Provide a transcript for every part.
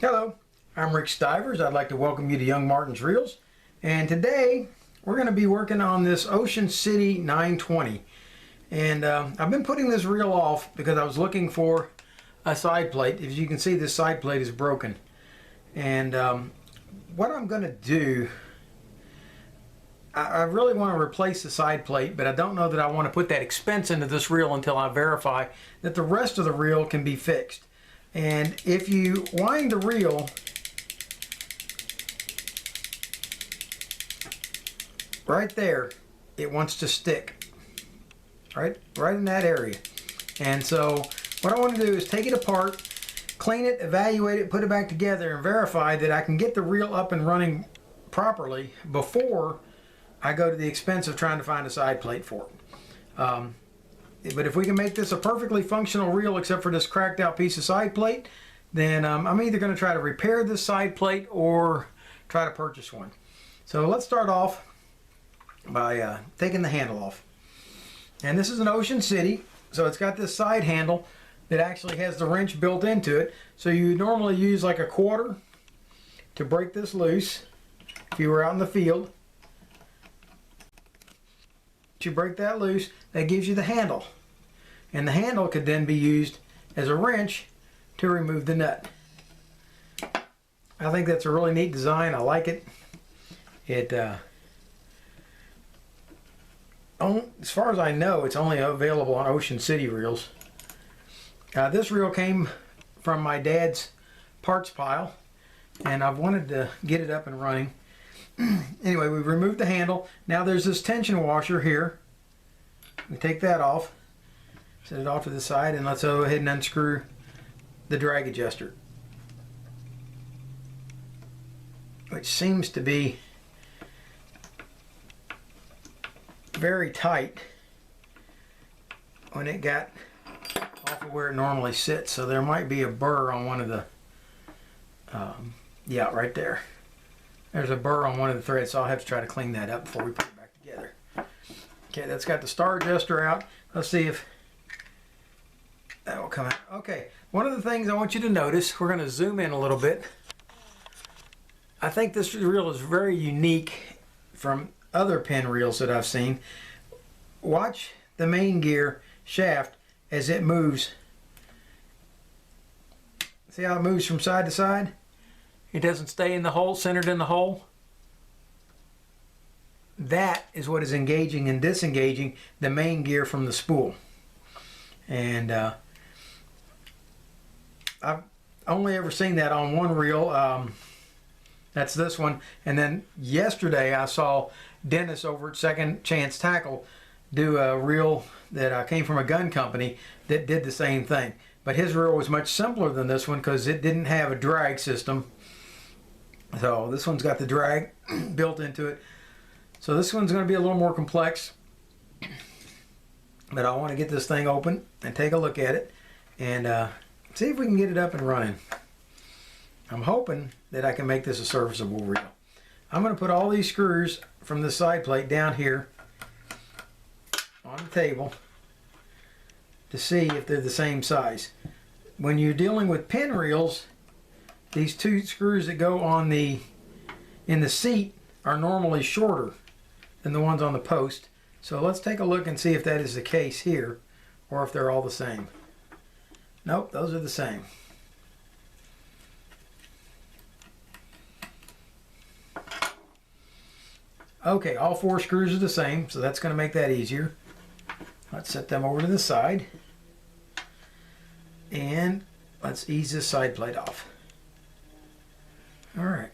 Hello, I'm Rick Stivers. I'd like to welcome you to Young Martin's Reels. And today we're going to be working on this Ocean City 920. And I've been putting this reel off because I was looking for a side plate. As you can see, this side plate is broken. And what I'm going to do, I really want to replace the side plate, but I don't know that I want to put that expense into this reel until I verify that the rest of the reel can be fixed. And if you wind the reel right there, it wants to stick right in that area. And so what I want to do is take it apart, clean it, evaluate it, put it back together, and verify that I can get the reel up and running properly before I go to the expense of trying to find a side plate for it. But if we can make this a perfectly functional reel except for this cracked out piece of side plate, then I'm either going to try to repair this side plate or try to purchase one. So let's start off by taking the handle off. And this is an Ocean City, so it's got this side handle that actually has the wrench built into it. So you normally use like a quarter to break this loose if you were out in the field. You break that loose, that gives you the handle, and the handle could then be used as a wrench to remove the nut. I think that's a really neat design. I like it. As far as I know, it's only available on Ocean City reels. This reel came from my dad's parts pile, and I've wanted to get it up and running. Anyway, we've removed the handle. Now there's this tension washer here. We take that off, set it off to the side, and let's go ahead and unscrew the drag adjuster, which seems to be very tight when it got off of where it normally sits. So there might be a burr on one of the, yeah, right there. There's a burr on one of the threads, so I'll have to try to clean that up before we put it back together. Okay, that's got the star adjuster out. Let's see if that will come out. Okay, one of the things I want you to notice, we're going to zoom in a little bit. I think this reel is very unique from other pin reels that I've seen. Watch the main gear shaft as it moves. See how it moves from side to side? It doesn't stay in the hole, centered in the hole. That is what is engaging and disengaging the main gear from the spool. And I've only ever seen that on one reel. That's this one. And then yesterday I saw Dennis over at Second Chance Tackle do a reel that came from a gun company that did the same thing. But his reel was much simpler than this one because it didn't have a drag system. So this one's got the drag built into it. So this one's going to be a little more complex. But I want to get this thing open and take a look at it and see if we can get it up and running. I'm hoping that I can make this a serviceable reel. I'm going to put all these screws from the side plate down here on the table to see if they're the same size. When you're dealing with pin reels, these two screws that go on in the seat are normally shorter than the ones on the post. So let's take a look and see if that is the case here or if they're all the same. Nope, those are the same. Okay, all four screws are the same, so that's going to make that easier. Let's set them over to the side. And let's ease this side plate off. All right.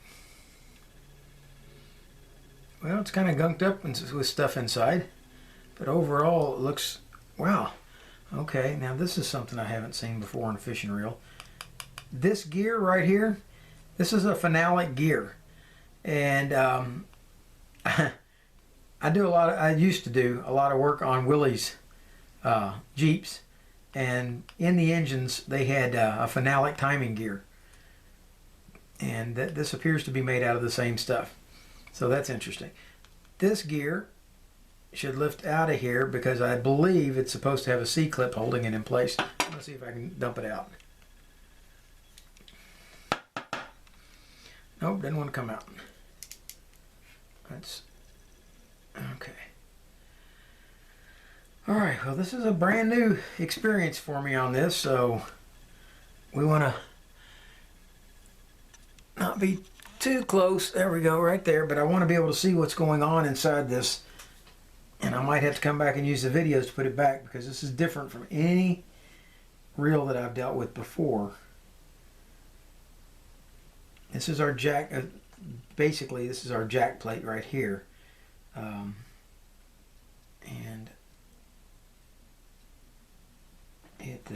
Well, it's kind of gunked up with stuff inside, but overall it looks, wow. Okay, now this is something I haven't seen before on a fishing reel. This gear right here, this is a phenolic gear, and I used to do a lot of work on Willys Jeeps, and in the engines they had a phenolic timing gear. And this appears to be made out of the same stuff. So that's interesting. This gear should lift out of here because I believe it's supposed to have a C-clip holding it in place. Let's see if I can dump it out. Nope, didn't want to come out. That's okay. All right, well, this is a brand new experience for me on this, so we want to not be too close. There we go, right there. But I want to be able to see what's going on inside this, and I might have to come back and use the videos to put it back, because this is different from any reel that I've dealt with before. This is our jack, basically this is our jack plate right here, and it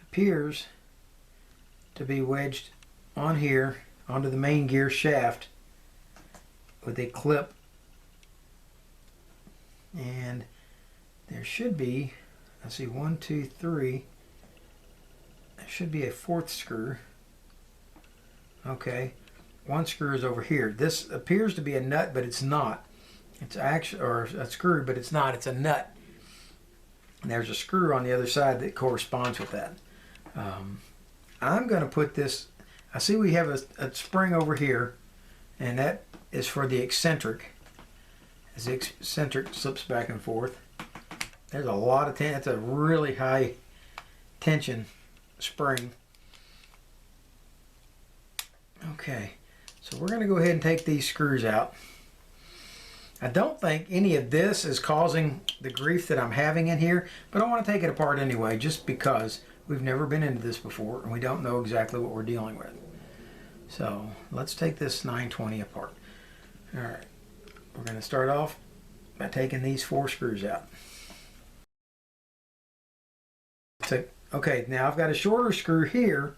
appears to be wedged on here onto the main gear shaft with a clip, and there should be, I see 1, 2, 3, there should be a 4th screw. Okay, one screw is over here. This appears to be a nut, but it's not. It's actually, or a screw, but it's not. It's a nut. And there's a screw on the other side that corresponds with that. I'm going to put this, I see we have a spring over here, and that is for the eccentric. As the eccentric slips back and forth. There's a lot of tension. It's a really high tension spring. Okay, so we're going to go ahead and take these screws out. I don't think any of this is causing the grief that I'm having in here, but I want to take it apart anyway, just because we've never been into this before and we don't know exactly what we're dealing with. So let's take this 920 apart. All right, we're going to start off by taking these 4 screws out. Okay, now I've got a shorter screw here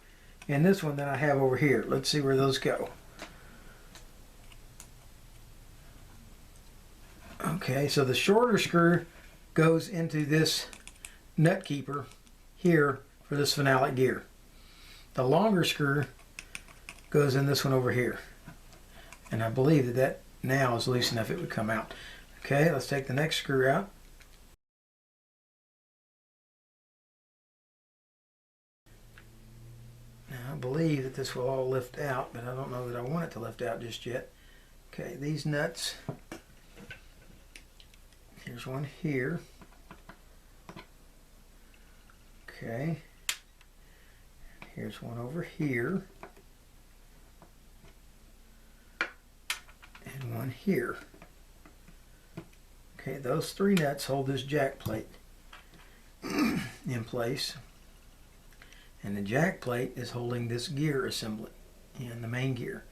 and this one that I have over here. Let's see where those go. Okay, so the shorter screw goes into this nut keeper here for this phenolic gear. The longer screw goes in this one over here. And I believe that that now is loose enough it would come out. Okay, let's take the next screw out. I believe that this will all lift out, but I don't know that I want it to lift out just yet. Okay, these nuts, here's one here. Okay, here's one over here, and one here. Okay, those 3 nuts hold this jack plate in place. And the jack plate is holding this gear assembly in the main gear.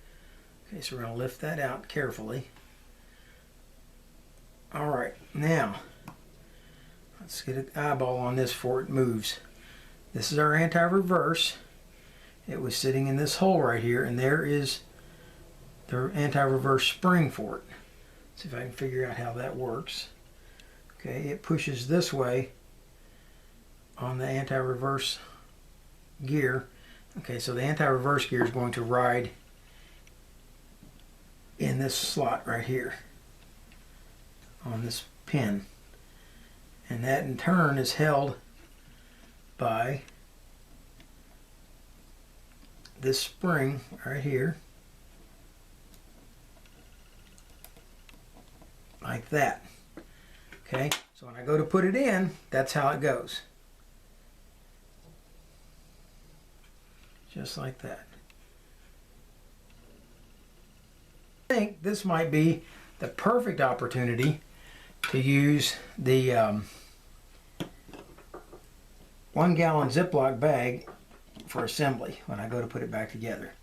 Okay, so we're going to lift that out carefully. All right, now let's get an eyeball on this before it moves. This is our anti-reverse. It was sitting in this hole right here, and there is the anti-reverse spring for it. Let's see if I can figure out how that works. Okay, it pushes this way on the anti-reverse gear. Okay, so the anti-reverse gear is going to ride in this slot right here on this pin, and that in turn is held by this spring right here, like that. Okay, so when I go to put it in, that's how it goes. Just like that. I think this might be the perfect opportunity to use the 1 gallon Ziploc bag for assembly when I go to put it back together.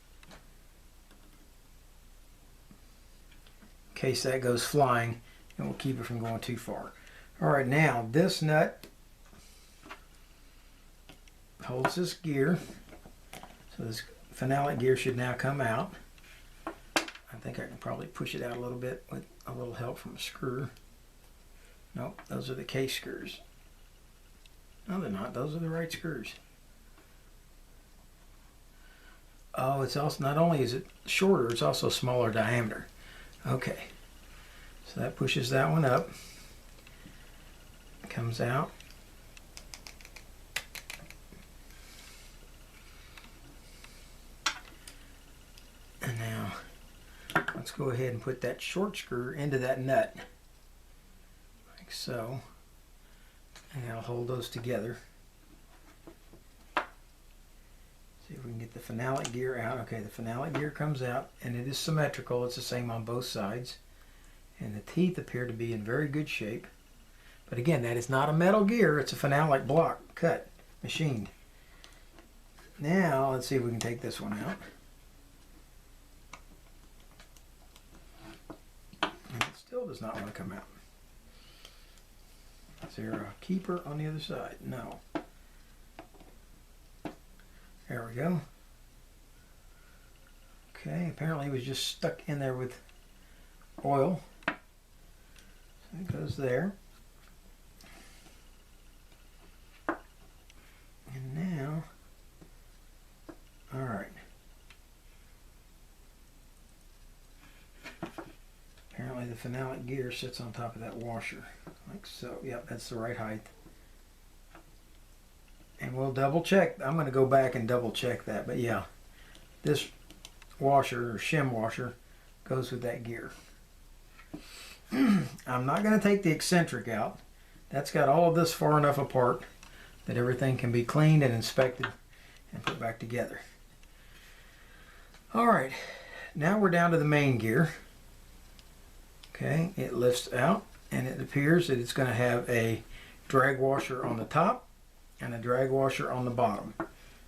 In case that goes flying, and we'll keep it from going too far. All right, now this nut holds this gear. So this phenolic gear should now come out. I think I can probably push it out a little bit with a little help from a screw. Nope, those are the case screws. No, they're not. Those are the right screws. Oh, it's also, not only is it shorter, it's also smaller diameter. Okay, so that pushes that one up. It comes out. let's go ahead and put that short screw into that nut, like so, and I'll hold those together. See if we can get the phenolic gear out. Okay, the phenolic gear comes out, and it is symmetrical. It's the same on both sides, and the teeth appear to be in very good shape. But again, that is not a metal gear. It's a phenolic block, cut, machined. Now, let's see if we can take this one out. And it still does not want to come out. Is there a keeper on the other side? No. There we go. Okay, apparently it was just stuck in there with oil. So it goes there. And now, all right. Apparently the phenolic gear sits on top of that washer, like so. Yep, that's the right height. And we'll double check. I'm going to go back and double check that. But yeah, this washer or shim washer goes with that gear. I'm not going to take the eccentric out. That's got all of this far enough apart that everything can be cleaned and inspected and put back together. All right, now we're down to the main gear. Okay, it lifts out, and it appears that it's going to have a drag washer on the top and a drag washer on the bottom.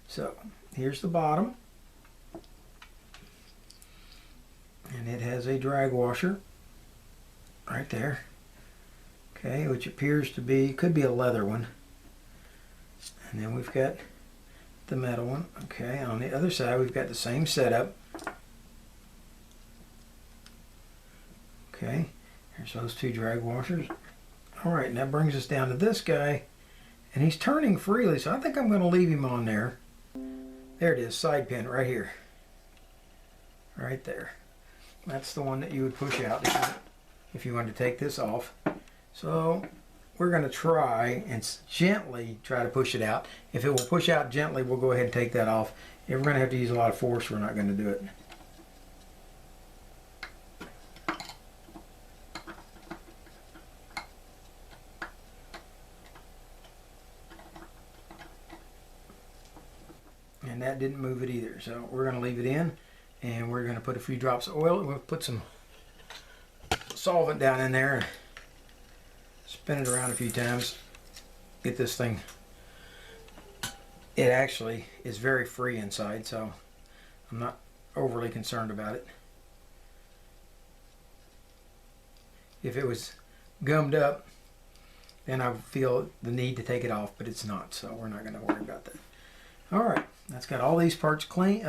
So here's the bottom, and it has a drag washer right there. Okay, which appears to be, could be a leather one. And then we've got the metal one. Okay, on the other side we've got the same setup. Okay, here's those two drag washers. All right, and that brings us down to this guy, and he's turning freely, so I think I'm going to leave him on there. There it is, side pin right here. Right there. That's the one that you would push out if you wanted to take this off. So we're going to try and gently try to push it out. If it will push out gently, we'll go ahead and take that off. If we're going to have to use a lot of force, we're not going to do it. And that didn't move it either. So we're going to leave it in, and we're going to put a few drops of oil. We'll put some solvent down in there, spin it around a few times, get this thing. It actually is very free inside, so I'm not overly concerned about it. If it was gummed up, then I would feel the need to take it off, but it's not, so we're not going to worry about that. All right, that's got all these parts clean,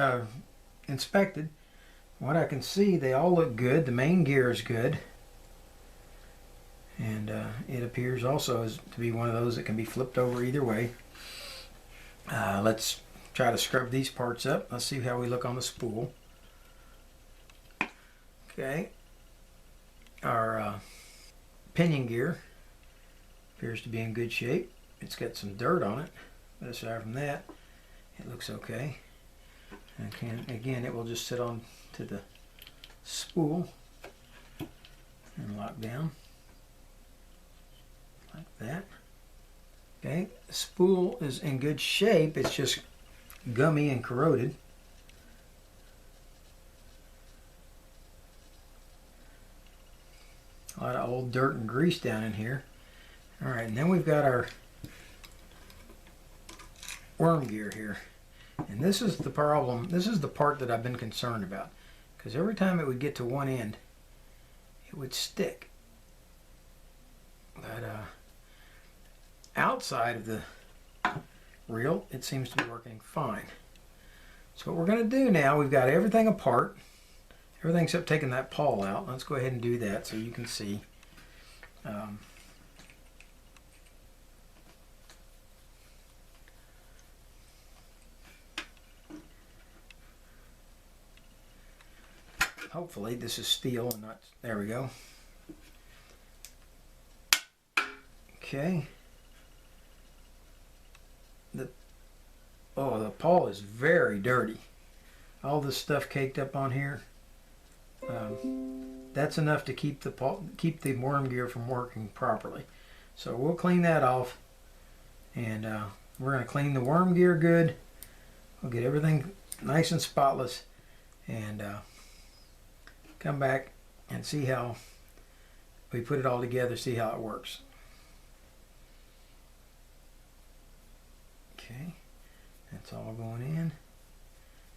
inspected. What I can see, they all look good. The main gear is good. And it appears also to be one of those that can be flipped over either way. Let's try to scrub these parts up. Let's see how we look on the spool. Okay. Our pinion gear appears to be in good shape. It's got some dirt on it, but aside from that, it looks okay. And again, it will just sit on to the spool and lock down like that. Okay, the spool is in good shape. It's just gummy and corroded. A lot of old dirt and grease down in here. All right, and then we've got our worm gear here. And this is the problem. This is the part that I've been concerned about, because every time it would get to one end, it would stick. But outside of the reel, it seems to be working fine. So what we're going to do now, we've got everything apart, everything except taking that pawl out. Let's go ahead and do that so you can see. Hopefully this is steel and not, there we go. Okay. The pawl is very dirty. All this stuff caked up on here. That's enough to keep the worm gear from working properly. So we'll clean that off, and we're going to clean the worm gear good. We'll get everything nice and spotless, and come back and see how we put it all together, see how it works. Okay, that's all going in.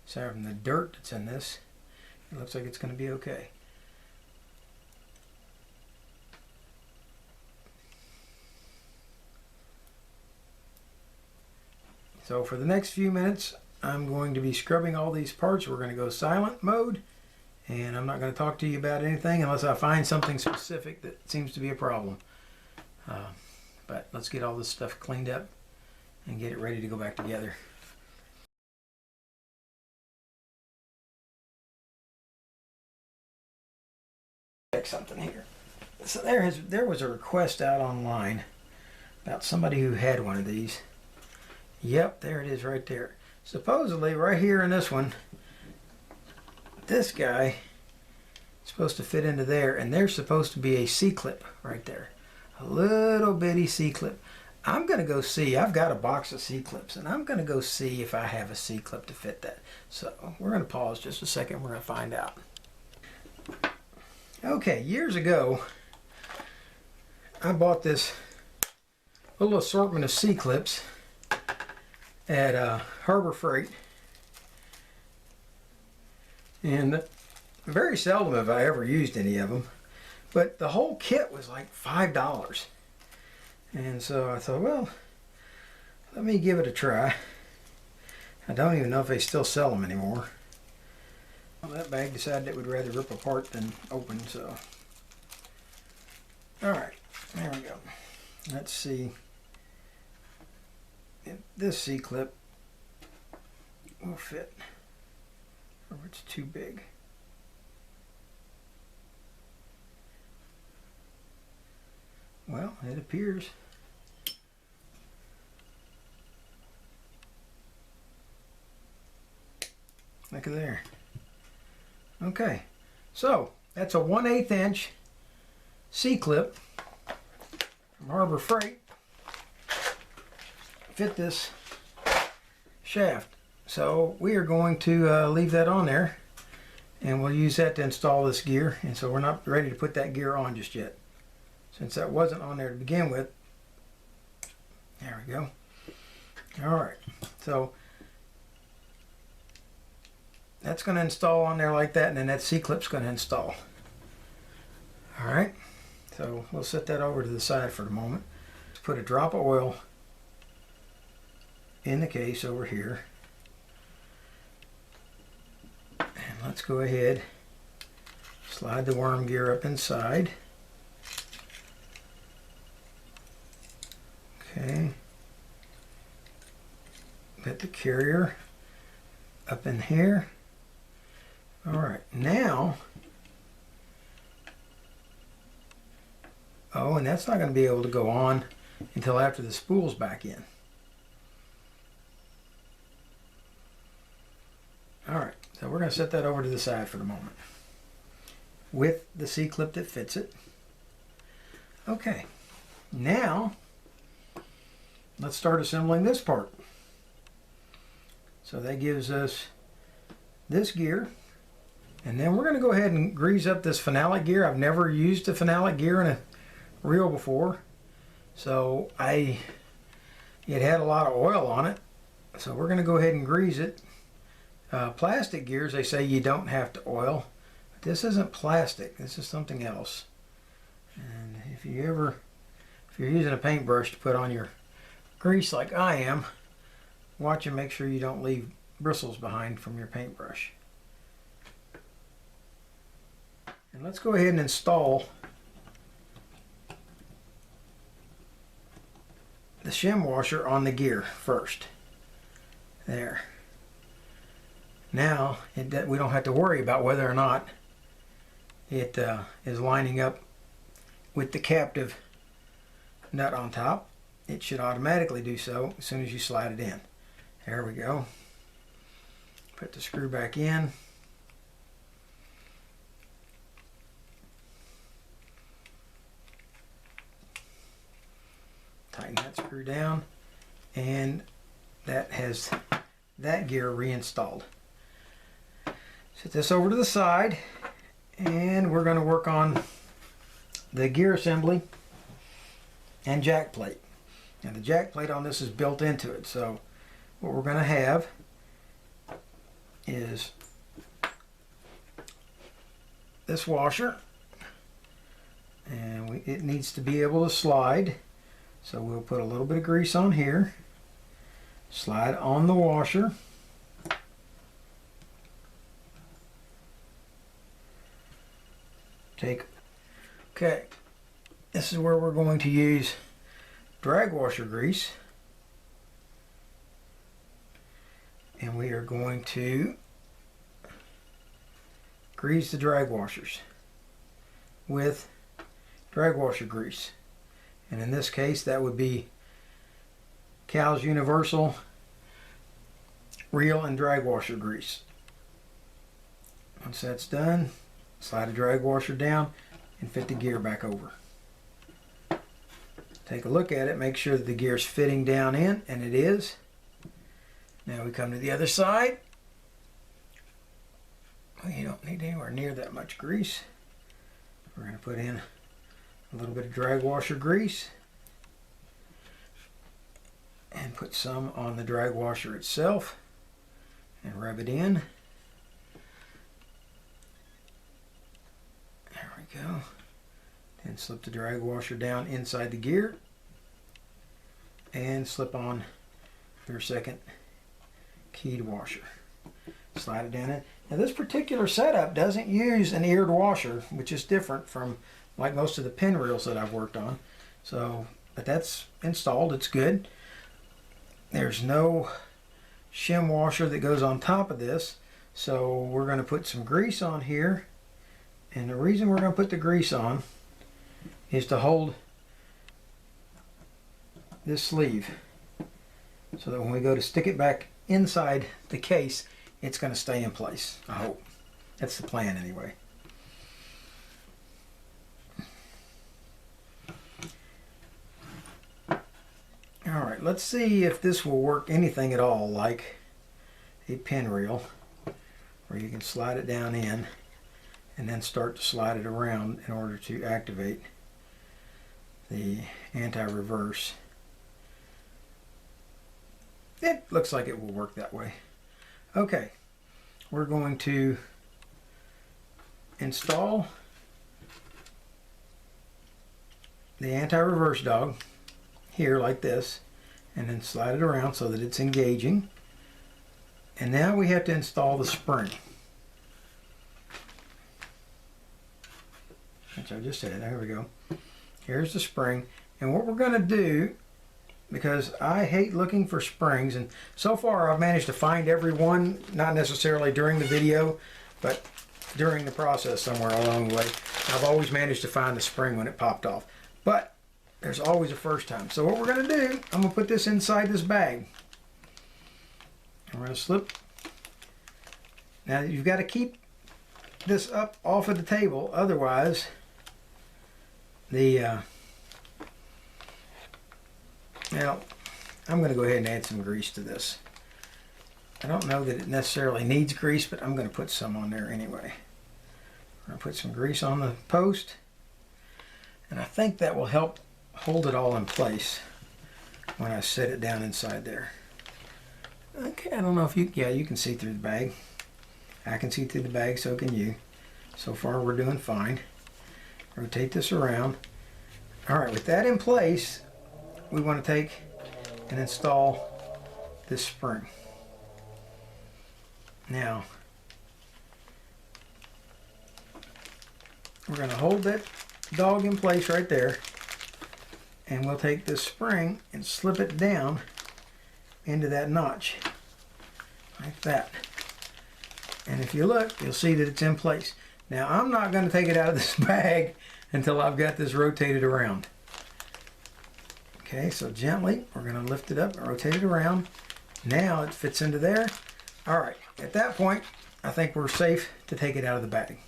Aside from the dirt that's in this, it looks like it's going to be okay. So for the next few minutes, I'm going to be scrubbing all these parts. We're going to go silent mode, and I'm not going to talk to you about anything unless I find something specific that seems to be a problem. But let's get all this stuff cleaned up and get it ready to go back together. Check something here. So there was a request out online about somebody who had one of these. Yep, there it is right there. Supposedly right here in this one, this guy is supposed to fit into there, and there's supposed to be a C-clip right there. A little bitty C-clip. I'm going to go see. I've got a box of C-clips, and I'm going to go see if I have a C-clip to fit that. So we're going to pause just a second. We're going to find out. Okay, years ago, I bought this little assortment of C-clips at Harbor Freight, and very seldom have I ever used any of them, but the whole kit was like $5, and so I thought, well, let me give it a try. I don't even know if they still sell them anymore. Well, that bag decided it would rather rip apart than open, so alright, there we go. Let's see if this C-clip will fit, or if it's too big. Well, it appears. Look at there. Okay, so that's a 1/8 inch C-clip from Harbor Freight. Fit this shaft. So we are going to leave that on there, and we'll use that to install this gear. And so we're not ready to put that gear on just yet, since that wasn't on there to begin with. There we go. Alright, so that's going to install on there like that, and then that C-clip's going to install. Alright, so we'll set that over to the side for the moment. Let's put a drop of oil in the case over here, and let's go ahead, slide the worm gear up inside. Okay, put the carrier up in here. Alright, now, oh, and that's not going to be able to go on until after the spool's back in. Alright, so we're going to set that over to the side for the moment with the C-clip that fits it. Okay, now let's start assembling this part. So that gives us this gear, and then we're going to go ahead and grease up this phenolic gear. I've never used a phenolic gear in a reel before, so it had a lot of oil on it, so we're going to go ahead and grease it. Plastic gears, they say you don't have to oil, but this isn't plastic, this is something else. And if you're using a paintbrush to put on your grease like I am, watch and make sure you don't leave bristles behind from your paintbrush. And let's go ahead and install the shim washer on the gear first. There. Now we don't have to worry about whether or not it is lining up with the captive nut on top. It should automatically do so as soon as you slide it in. There we go. Put the screw back in. Tighten that screw down, and that has that gear reinstalled. Set this over to the side, and we're going to work on the gear assembly and jack plate. Now the jack plate on this is built into it, so what we're going to have is this washer, and it needs to be able to slide, so we'll put a little bit of grease on here, slide on the washer, okay, this is where we're going to use drag washer grease, and we are going to grease the drag washers with drag washer grease, and in this case that would be Cal's Universal reel and drag washer grease. Once that's done, slide the drag washer down and fit the gear back over. Take a look at it, make sure that the gear's fitting down in, and it is. Now we come to the other side. You don't need anywhere near that much grease. We're going to put in a little bit of drag washer grease and put some on the drag washer itself and rub it in. There we go. Then slip the drag washer down inside the gear and slip on your second keyed washer. Slide it down in. Now this particular setup doesn't use an eared washer, which is different from like most of the pin reels that I've worked on. So, but that's installed, it's good. There's no shim washer that goes on top of this, so we're going to put some grease on here, and the reason we're going to put the grease on is to hold this sleeve so that when we go to stick it back inside the case, it's going to stay in place. I hope. That's the plan anyway. Alright, let's see if this will work anything at all like a pin reel, where you can slide it down in and then start to slide it around in order to activate the anti-reverse. It looks like it will work that way. Okay, we're going to install the anti-reverse dog here like this, and then slide it around so that it's engaging. And now we have to install the spring, which I just said. There we go. Here's the spring, and what we're going to do, because I hate looking for springs, and so far I've managed to find every one, not necessarily during the video, but during the process somewhere along the way. I've always managed to find the spring when it popped off, but there's always a first time. So what we're going to do, I'm going to put this inside this bag. I'm going to slip. Now you've got to keep this up off of the table, otherwise the now I'm going to go ahead and add some grease to this. I don't know that it necessarily needs grease, but I'm going to put some on there anyway. I'm going to put some grease on the post, and I think that will help hold it all in place when I set it down inside there. Okay, I don't know if you, yeah, you can see through the bag. I can see through the bag, so can you. So far we're doing fine. Rotate this around. Alright, with that in place, we want to take and install this spring. Now, we're going to hold that dog in place right there, and we'll take this spring and slip it down into that notch like that. And if you look, you'll see that it's in place. Now I'm not going to take it out of this bag until I've got this rotated around. Okay, so gently we're going to lift it up and rotate it around. Now it fits into there. Alright, at that point I think we're safe to take it out of the bag.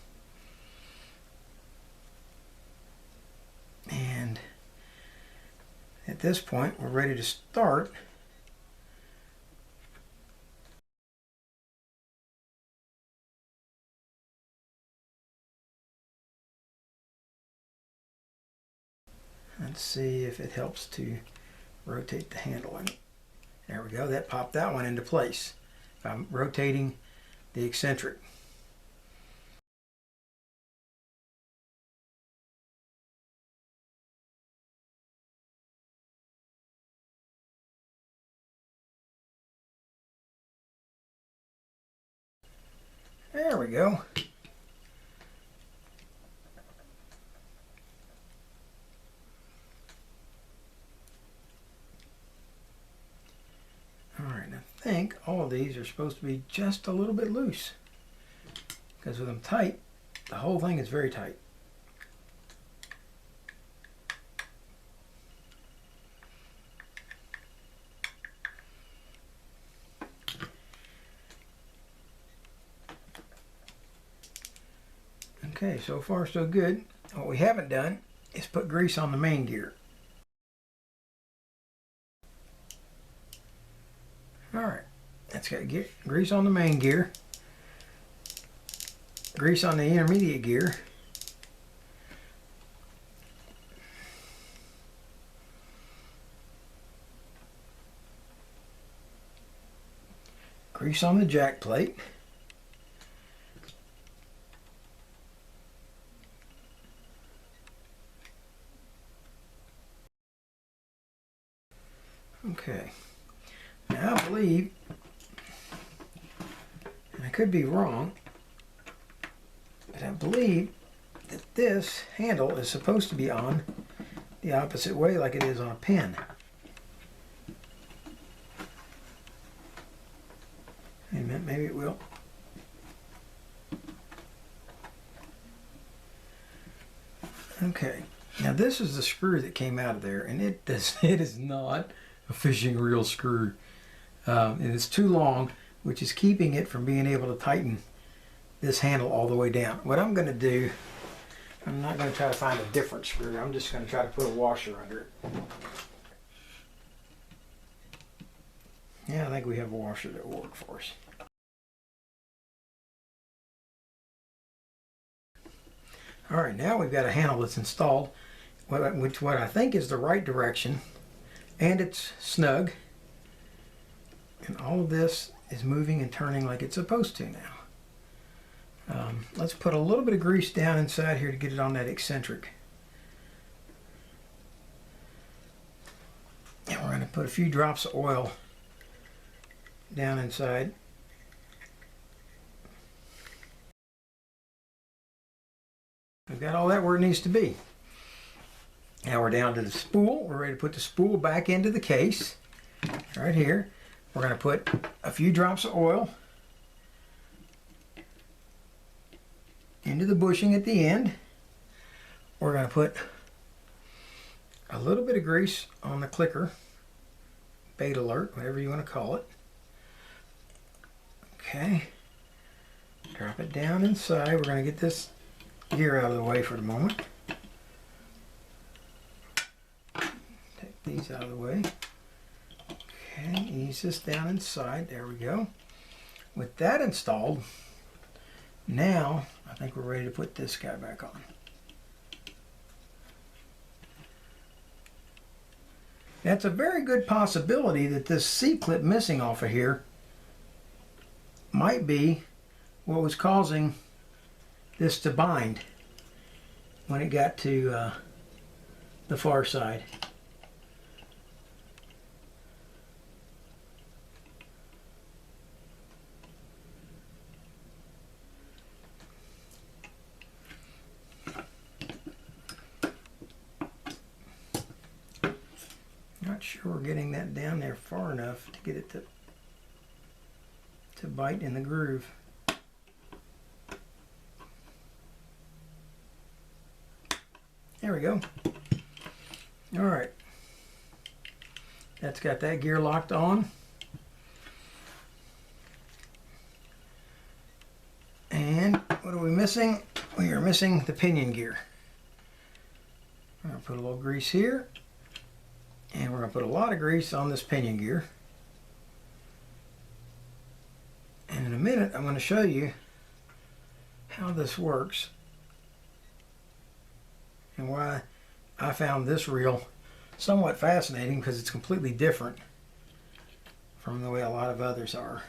And At this point, we're ready to start. Let's see if it helps to rotate the handle in. There we go, that popped that one into place. I'm rotating the eccentric. There we go. Alright, I think all of these are supposed to be just a little bit loose. Because with them tight, the whole thing is very tight. Okay, so far so good. What we haven't done is put grease on the main gear. Alright, let's get grease on the main gear, grease on the intermediate gear, grease on the jack plate, okay. Now I believe, and I could be wrong, but I believe that this handle is supposed to be on the opposite way like it is on a pen. Wait a minute, maybe it will. Okay, now this is the screw that came out of there, and it is not a fishing reel screw. And it's too long, which is keeping it from being able to tighten this handle all the way down. What I'm going to do, I'm not going to try to find a different screw. I'm just going to try to put a washer under it. Yeah, I think we have a washer that will work for us. All right, now we've got a handle that's installed, which what I think is the right direction, and it's snug. And all of this is moving and turning like it's supposed to now. Let's put a little bit of grease down inside here to get it on that eccentric. And we're going to put a few drops of oil down inside. We've got all that where it needs to be. Now we're down to the spool. We're ready to put the spool back into the case. Right here. We're going to put a few drops of oil into the bushing at the end. We're going to put a little bit of grease on the clicker, bait alert, whatever you want to call it. Okay. Drop it down inside. We're going to get this gear out of the way for the moment. Take these out of the way. Okay, ease this down inside. There we go. With that installed, now I think we're ready to put this guy back on. That's a very good possibility that this C-clip missing off of here might be what was causing this to bind when it got to the far side. Not sure we're getting that down there far enough to get it to bite in the groove. There we go. All right. That's got that gear locked on. And what are we missing? We are missing the pinion gear. I'm going to put a little grease here. And we're going to put a lot of grease on this pinion gear. And in a minute, I'm going to show you how this works and why I found this reel somewhat fascinating, because it's completely different from the way a lot of others are.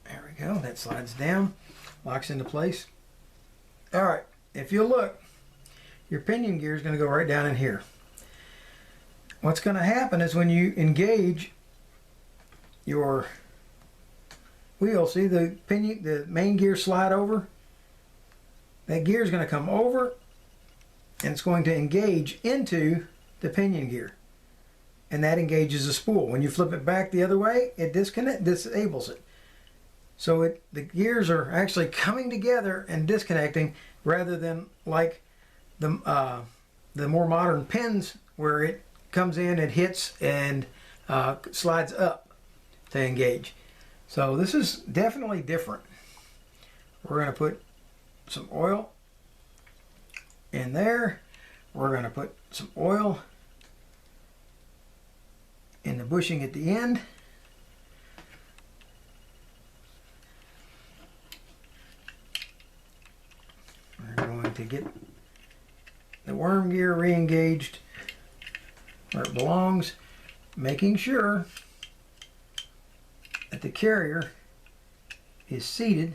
There we go. That slides down, locks into place. All right, if you look, your pinion gear is going to go right down in here. What's going to happen is when you engage your wheel, see the pinion, the main gear slide over? That gear is going to come over and it's going to engage into the pinion gear. And that engages the spool. When you flip it back the other way, it disables it. So the gears are actually coming together and disconnecting, rather than like the more modern pins where it comes in, it hits and slides up to engage. So this is definitely different. We're going to put some oil in there. We're going to put some oil in the bushing at the end. We're going to get the worm gear re-engaged where it belongs, making sure that the carrier is seated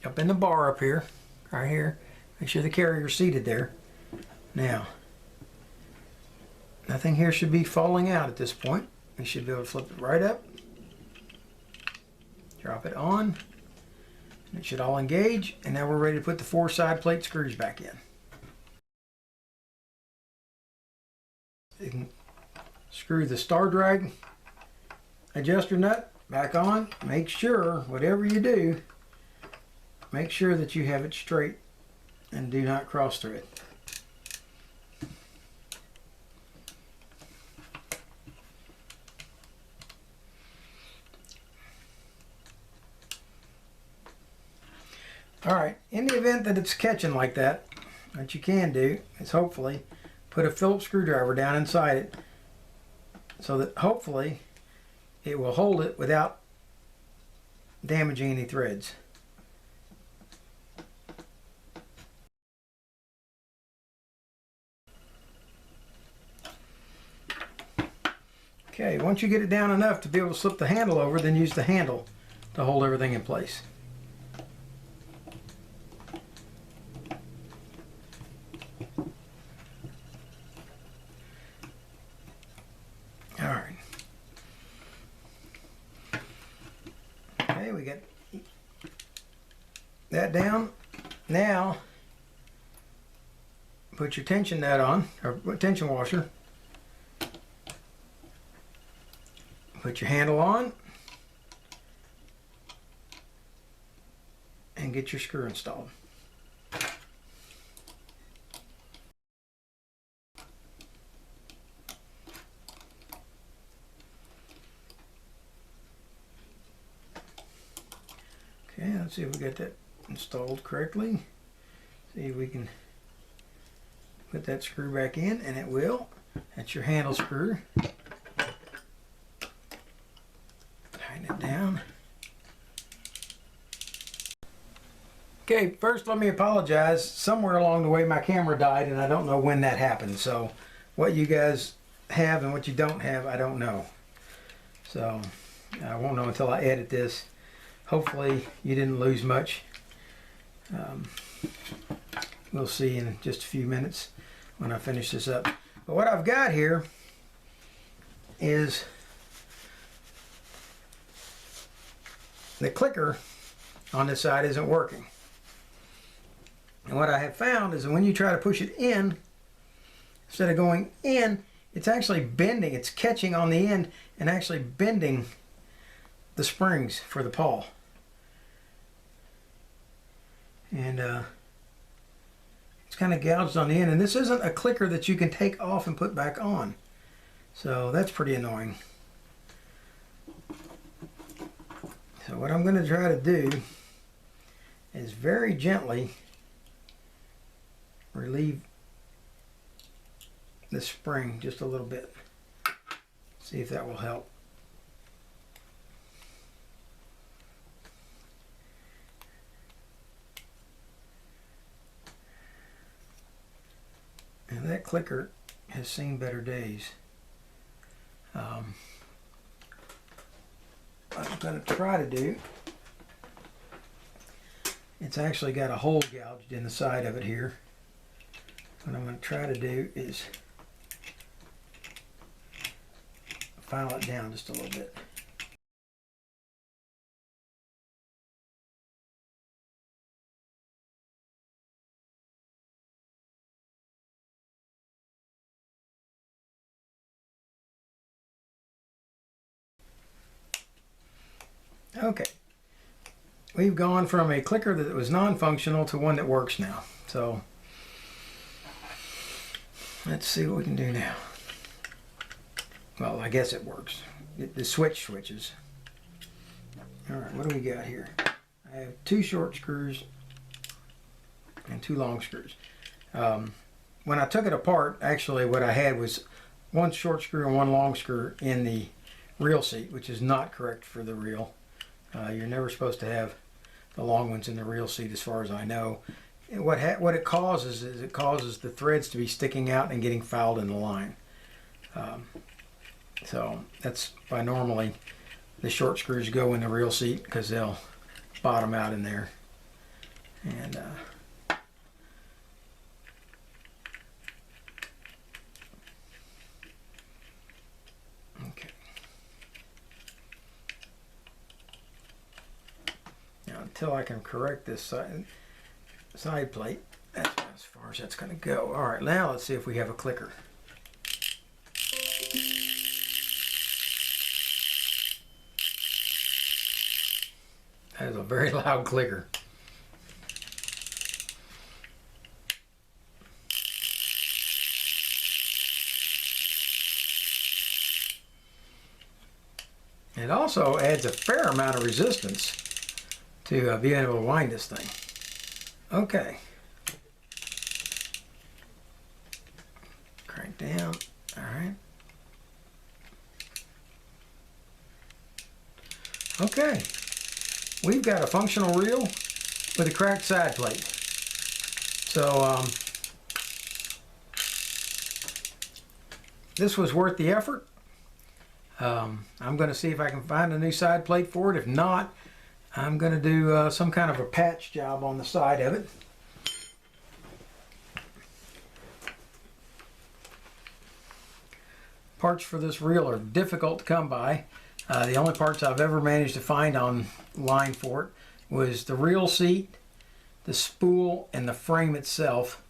up in the bar up here, right here. Make sure the carrier is seated there. Now, nothing here should be falling out at this point. We should be able to flip it right up, drop it on, and it should all engage, and now we're ready to put the 4 side plate screws back in. You can screw the star drag adjuster nut back on. Make sure, whatever you do, make sure that you have it straight and do not cross thread. Alright, in the event that it's catching like that, what you can do is hopefully put a Phillips screwdriver down inside it, so that hopefully it will hold it without damaging any threads. Okay, once you get it down enough to be able to slip the handle over, then use the handle to hold everything in place. Alright. Okay, we got that down. Now, put your tension nut on, or tension washer. Put your handle on and get your screw installed. Okay, let's see if we got that installed correctly. See if we can put that screw back in, and it will. That's your handle screw. Tighten it down. Okay, first let me apologize. Somewhere along the way my camera died, and I don't know when that happened. So what you guys have and what you don't have, I don't know. So I won't know until I edit this. Hopefully you didn't lose much. We'll see in just a few minutes when I finish this up. But what I've got here is the clicker on this side isn't working. And what I have found is that when you try to push it in, instead of going in, it's actually bending. It's catching on the end and actually bending the springs for the pawl. And it's kind of gouged on the end. And this isn't a clicker that you can take off and put back on. So that's pretty annoying. So what I'm going to try to do is very gently relieve the spring just a little bit. See if that will help. And that clicker has seen better days. What I'm going to try to do, it's actually got a hole gouged in the side of it here. What I'm going to try to do is file it down just a little bit. Okay, we've gone from a clicker that was non-functional to one that works now. So let's see what we can do now. Well, I guess it works. The switch switches. All right, what do we got here? I have 2 short screws and 2 long screws. When I took it apart, actually what I had was 1 short screw and 1 long screw in the reel seat, which is not correct for the reel. You're never supposed to have the long ones in the reel seat, as far as I know. And what it causes is it causes the threads to be sticking out and getting fouled in the line. So that's why normally the short screws go in the reel seat, because they'll bottom out in there. And okay. Now, until I can correct this side plate, that's as far as that's going to go. All right, now let's see if we have a clicker. That is a very loud clicker. It also adds a fair amount of resistance to being able to wind this thing. Okay. Crank down. All right. Okay. We've got a functional reel with a cracked side plate. So this was worth the effort. I'm going to see if I can find a new side plate for it. If not, I'm going to do some kind of a patch job on the side of it. Parts for this reel are difficult to come by. The only parts I've ever managed to find online for it was the reel seat, the spool, and the frame itself,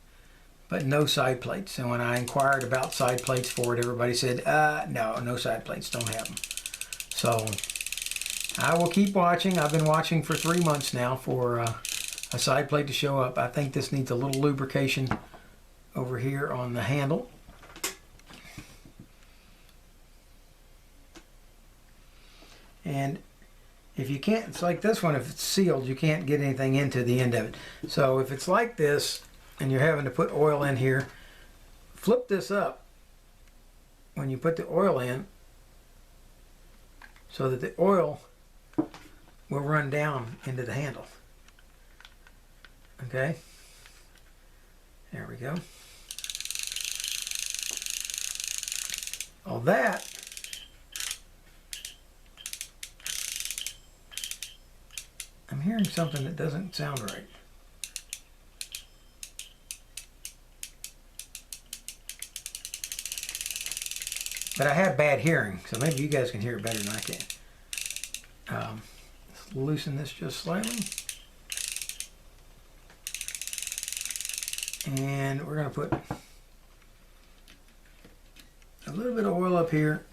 but no side plates. And when I inquired about side plates for it, everybody said, no side plates, don't have them. So I will keep watching. I've been watching for 3 months now for a side plate to show up. I think this needs a little lubrication over here on the handle. And if you can't, it's like this one, if it's sealed, you can't get anything into the end of it. So if it's like this and you're having to put oil in here, flip this up when you put the oil in so that the oil will run down into the handle. Okay, there we go. All that I'm hearing something that doesn't sound right. But I have bad hearing, so maybe you guys can hear it better than I can. Let's loosen this just slightly. And we're going to put a little bit of oil up here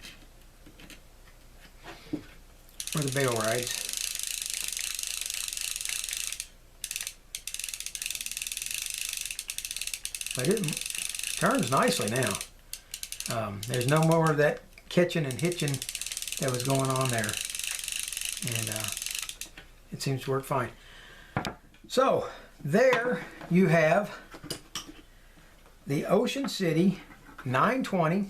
where the bail rides. But it turns nicely now. There's no more of that catching and hitching that was going on there. And it seems to work fine. So there you have the Ocean City 920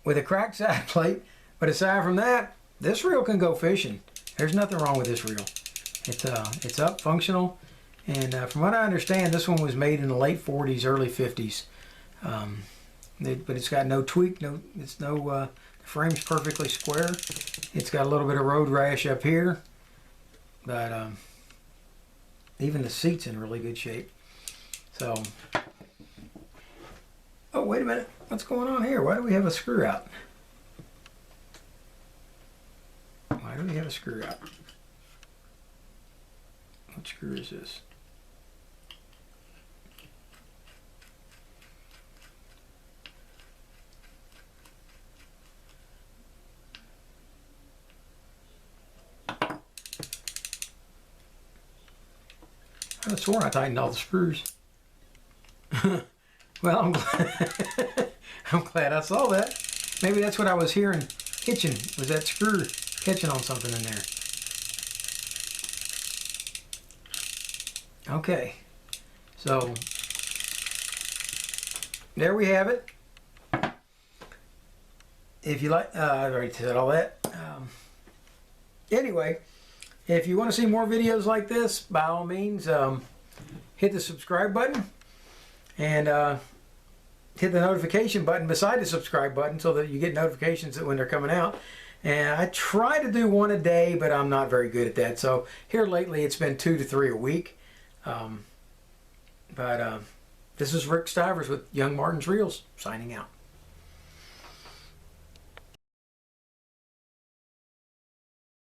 with a cracked side plate. But aside from that, this reel can go fishing. There's nothing wrong with this reel. It's up, functional, and from what I understand, this one was made in the late 40s, early 50s. But it's got no tweak, the frame's perfectly square. It's got a little bit of road rash up here, but even the seat's in really good shape. So, oh, wait a minute, what's going on here? Why do we have a screw out? Why do we have a screw out? What screw is this? I could have sworn I tightened all the screws. Well, I'm glad, I'm glad I saw that. Maybe that's what I was hearing hitching, was that screw catching on something in there. Okay, so there we have it. If you like, I already said all that. Anyway, if you want to see more videos like this, by all means, hit the subscribe button and hit the notification button beside the subscribe button so that you get notifications when they're coming out. And I try to do one a day, but I'm not very good at that. So here lately, it's been 2 to 3 a week. This is Rick Stivers with Young Martin's Reels, signing out.